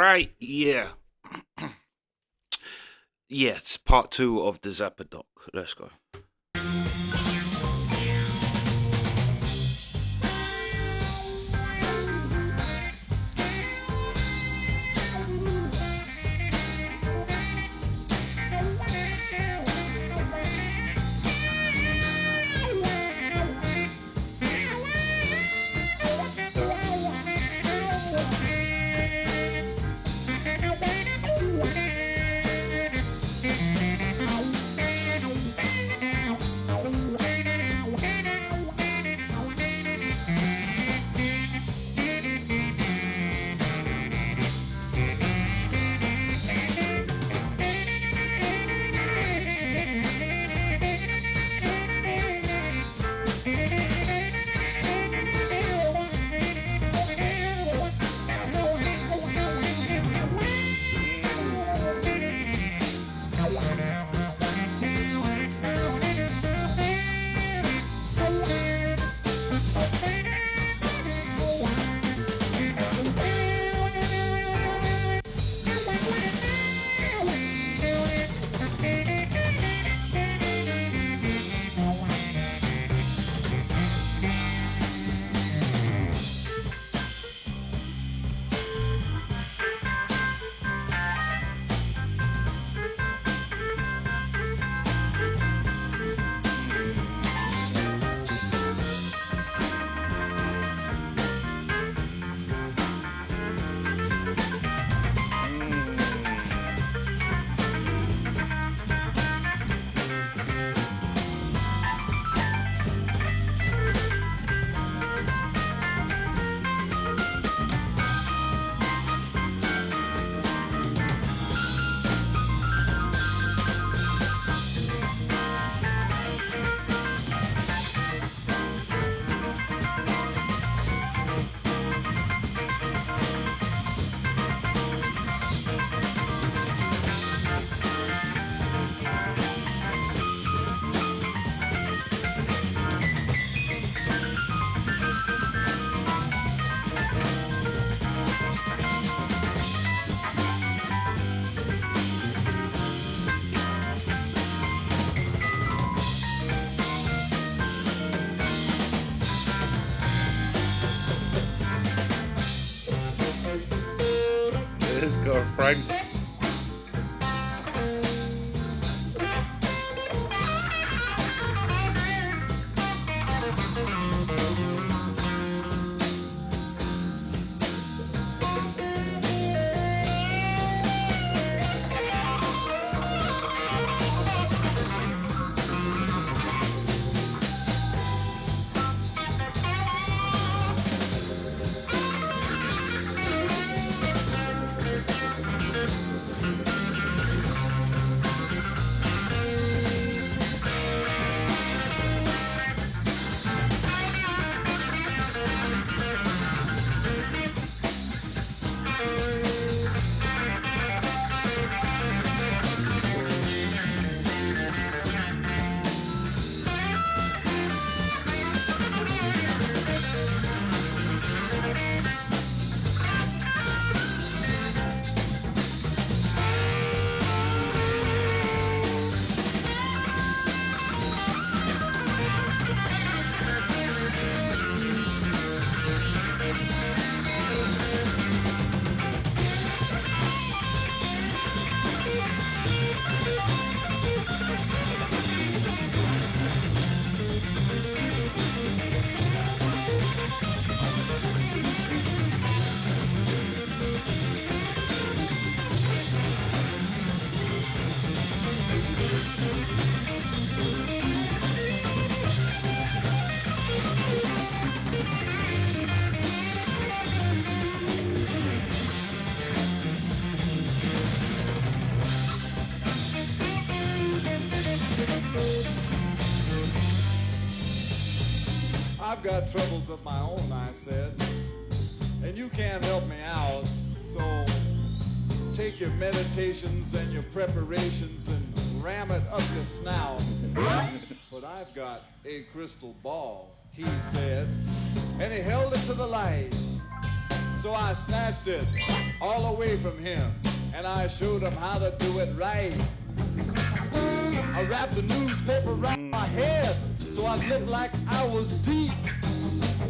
right, yeah. Yeah, it's part two of the Zappa doc. Let's go. Let's go, Frank. I've got troubles of my own, I said, and you can't help me out. So take your meditations and your preparations and ram it up your snout. But I've got a crystal ball, he said, and he held it to the light. So I snatched it all away from him, and I showed him how to do it right. I wrapped the newspaper around my head so I looked like I was deep.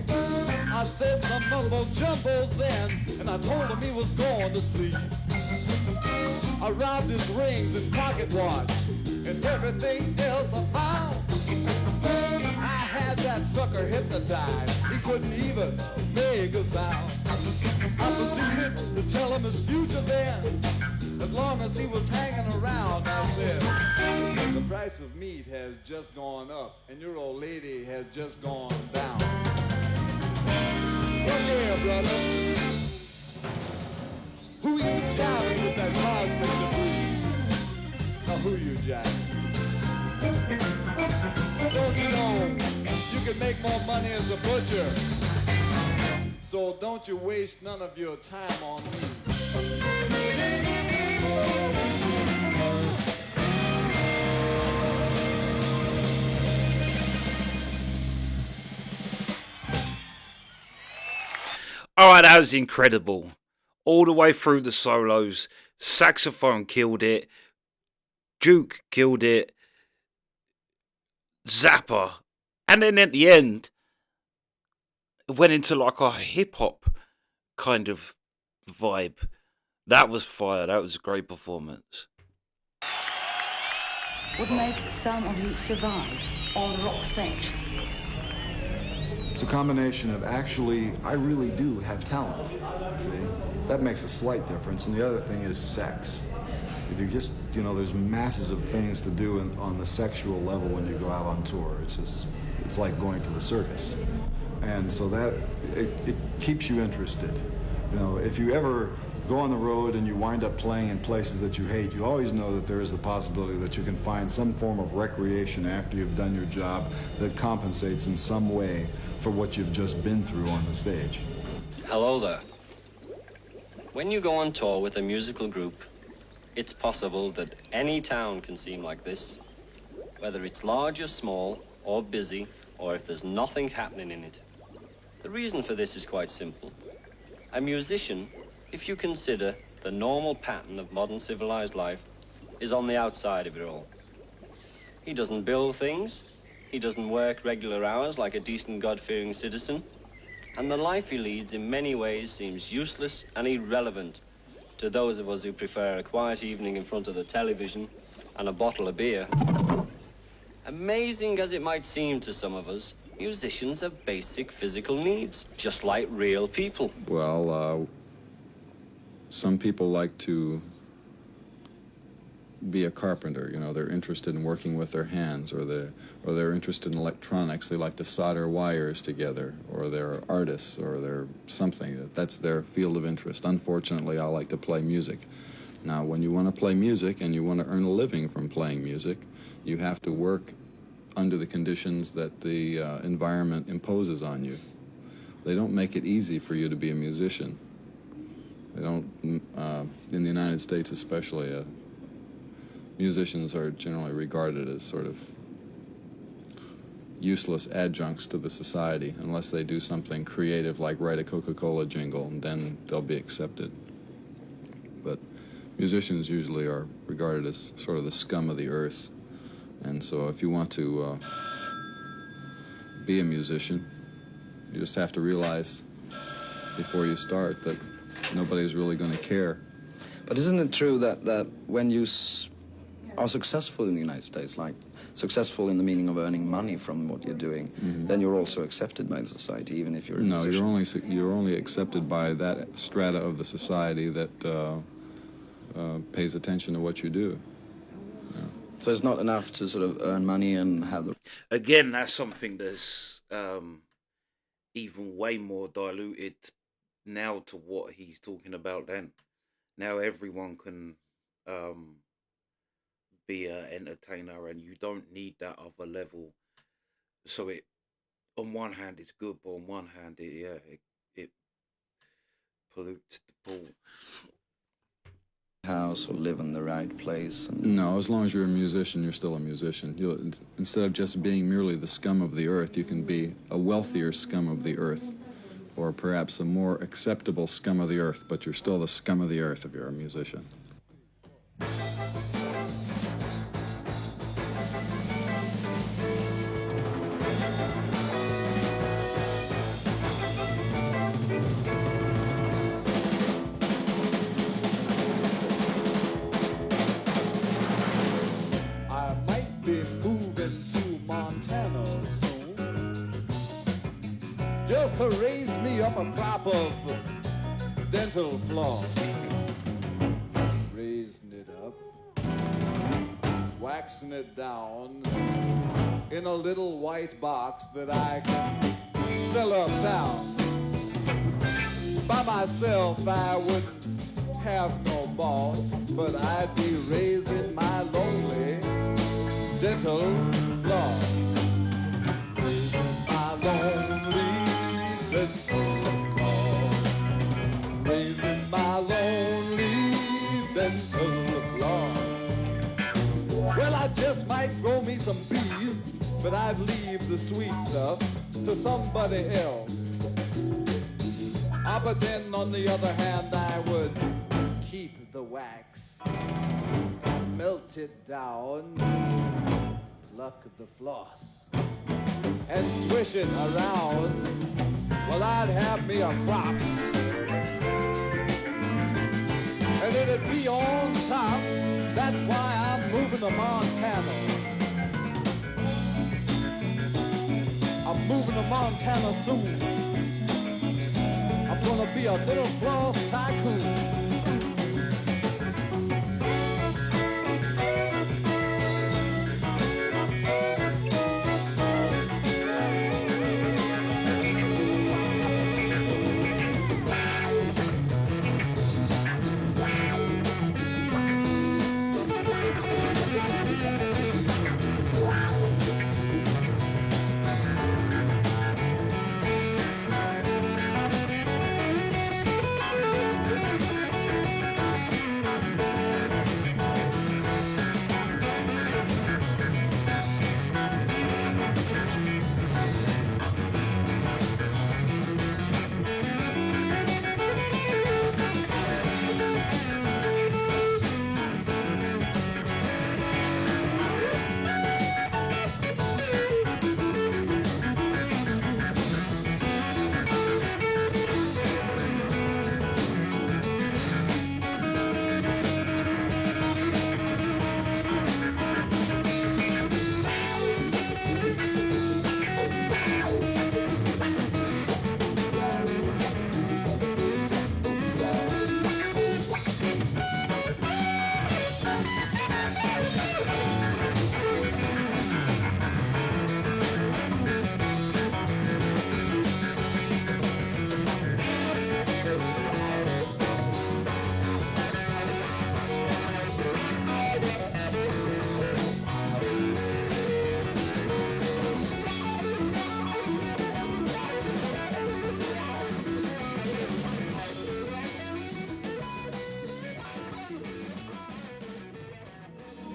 I said some mumbo jumbos then, and I told him he was going to sleep. I robbed his rings and pocket watch and everything else I found. I had that sucker hypnotized, he couldn't even make a sound. I proceeded to tell him his future then, as long as he was hanging around. I said, the price of meat has just gone up, and your old lady has just gone down. Well, yeah, brother, who you jiving with that cosmic debris? Now, who you jiving? Don't you know you can make more money as a butcher? So don't you waste none of your time on me. All right, that was incredible. All the way through the solos, saxophone killed it, Duke killed it, Zappa, and then at the end, it went into like a hip hop kind of vibe. That was fire. That was a great performance. What makes some of you survive on the rock stage? It's a combination of actually, I really do have talent, see? That makes a slight difference. And the other thing is sex. If you just, you know, there's masses of things to do on the sexual level when you go out on tour. It's like going to the circus. And so that, it keeps you interested. You know, if you ever go on the road and you wind up playing in places that you hate, you always know that there is the possibility that you can find some form of recreation after you've done your job that compensates in some way for what you've just been through on the stage. Hello there. When you go on tour with a musical group, it's possible that any town can seem like this, whether it's large or small, or busy, or if there's nothing happening in it. The reason for this is quite simple. A musician, if you consider the normal pattern of modern civilized life, is on the outside of it all. He doesn't build things, he doesn't work regular hours like a decent God-fearing citizen, and the life he leads in many ways seems useless and irrelevant to those of us who prefer a quiet evening in front of the television and a bottle of beer. Amazing as it might seem to some of us, musicians have basic physical needs, just like real people. Well, some people like to be a carpenter, you know, they're interested in working with their hands, or they're interested in electronics, they like to solder wires together, or they're artists, or they're something. That's their field of interest. Unfortunately, I like to play music. Now, when you want to play music and you want to earn a living from playing music, you have to work under the conditions that the environment imposes on you. They don't make it easy for you to be a musician. They don't, in the United States especially, musicians are generally regarded as sort of useless adjuncts to the society unless they do something creative like write a Coca-Cola jingle, and then they'll be accepted. But musicians usually are regarded as sort of the scum of the earth. And so if you want to be a musician, you just have to realize before you start that nobody's really going to care. But isn't it true that when you are successful in the United States, like successful in the meaning of earning money from what you're doing, then you're also accepted by the society, even if you're a musician? No, you're only accepted by that strata of the society that pays attention to what you do. Yeah. So it's not enough to sort of earn money and have the... Again, that's something that's even way more diluted now to what he's talking about then. Now everyone can be an entertainer, and you don't need that other level. So it, on one hand, it's good, but on one hand, it pollutes the pool. House or live in the right place. And... No, as long as you're a musician, you're still a musician. Instead of just being merely the scum of the earth, you can be a wealthier scum of the earth, or perhaps a more acceptable scum of the earth, but you're still the scum of the earth if you're a musician. I might be moving to Montana soon, just to raise me up a crop of dental floss. Raising it up, waxing it down in a little white box that I can sell uptown. By myself I wouldn't have no boss, but I'd be raising my lonely dental floss. Raising my lonely dental floss. Raising my lonely dental floss. Well, I just might grow me some bees, but I'd leave the sweet stuff to somebody else. Ah, but then on the other hand, I would keep the wax, melt it down, pluck the floss, and swish it around. Well, I'd have me a crop, and it'd be on top. That's why I'm moving to Montana. I'm moving to Montana soon. I'm gonna be a little floss tycoon.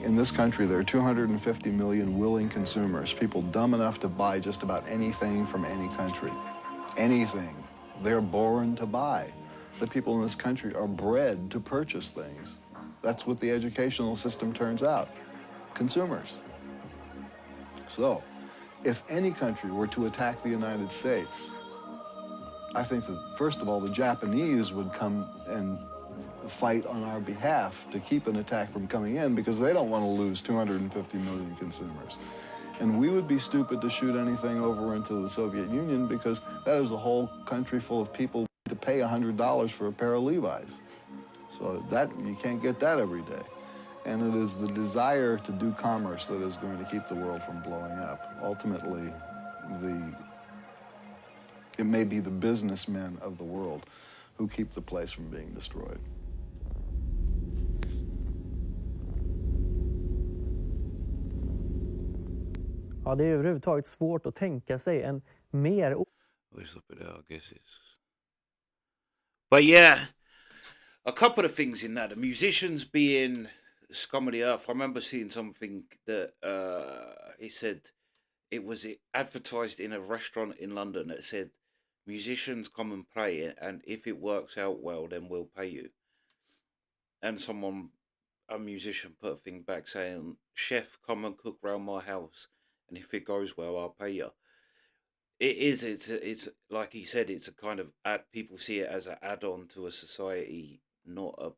In this country, there are 250 million willing consumers, people dumb enough to buy just about anything from any country. Anything. They're born to buy. The people in this country are bred to purchase things. That's what the educational system turns out. Consumers. So, if any country were to attack the United States, I think that, first of all, the Japanese would come and fight on our behalf to keep an attack from coming in because they don't want to lose 250 million consumers. And we would be stupid to shoot anything over into the Soviet Union because that is a whole country full of people to pay $100 for a pair of Levi's. So that, you can't get that every day. And it is the desire to do commerce that is going to keep the world from blowing up. Ultimately, it may be the businessmen of the world who keep the place from being destroyed. Ja, det är överhuvudtaget svårt att tänka sig en mer... But yeah, a couple of things in that. The musicians being scum of the earth. I remember seeing something that it said it was advertised in a restaurant in London that said musicians come and play it, and if it works out well, then we'll pay you. And a musician, put a thing back saying, "Chef, come and cook round my house, and if it goes well, I'll pay you." It's like he said, it's a kind of people see it as an add-on to a society, not a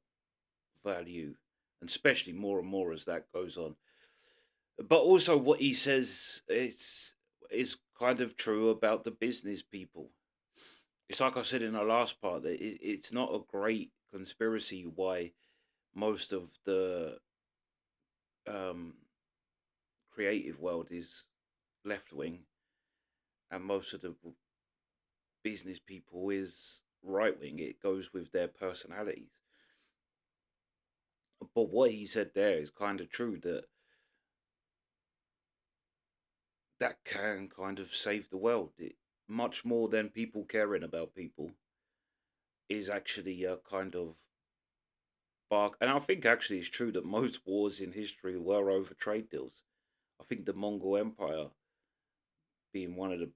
value, and especially more and more as that goes on. But also, what he says is kind of true about the business people. It's like I said in the last part that it's not a great conspiracy why most of the um, creative world is left wing and most of the business people is right wing. It goes with their personalities. But what he said there is kind of true, that can kind of save the world. Much more than people caring about people is actually a kind of bark. And I think actually it's true that most wars in history were over trade deals. I think the Mongol Empire, being one of the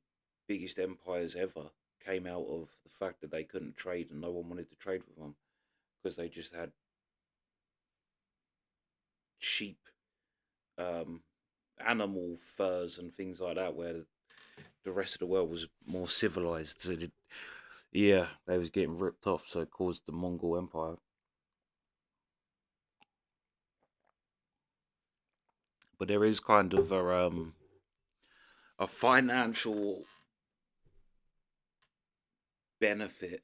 biggest empires ever, came out of the fact that they couldn't trade and no one wanted to trade with them because they just had cheap um, animal furs and things like that, where the rest of the world was more civilized. So yeah, they was getting ripped off, so it caused the Mongol Empire. But there is kind of a financial benefit.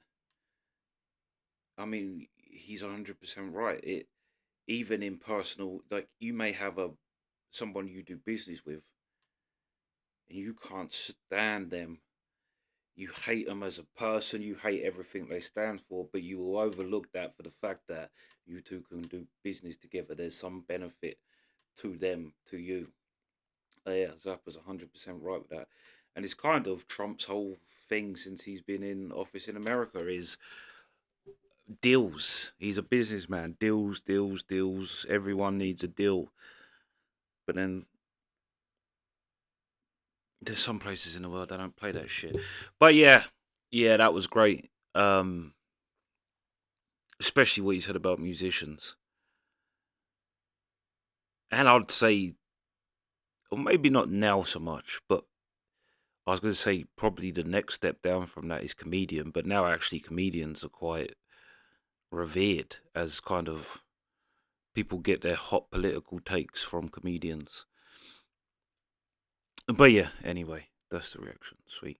I mean, he's 100% right. It even in personal, like you may have someone you do business with, and you can't stand them. You hate them as a person. You hate everything they stand for, but you will overlook that for the fact that you two can do business together. There's some benefit to them, to you. Yeah, Zappa's 100% right with that. And it's kind of Trump's whole thing since he's been in office in America is deals. He's a businessman. Deals, deals, deals. Everyone needs a deal. But then there's some places in the world that don't play that shit. But yeah, that was great. Especially what you said about musicians. And I'd say, or maybe not now so much, but I was going to say probably the next step down from that is comedian. But now actually comedians are quite revered as kind of people get their hot political takes from comedians. But yeah, anyway, that's the reaction. Sweet.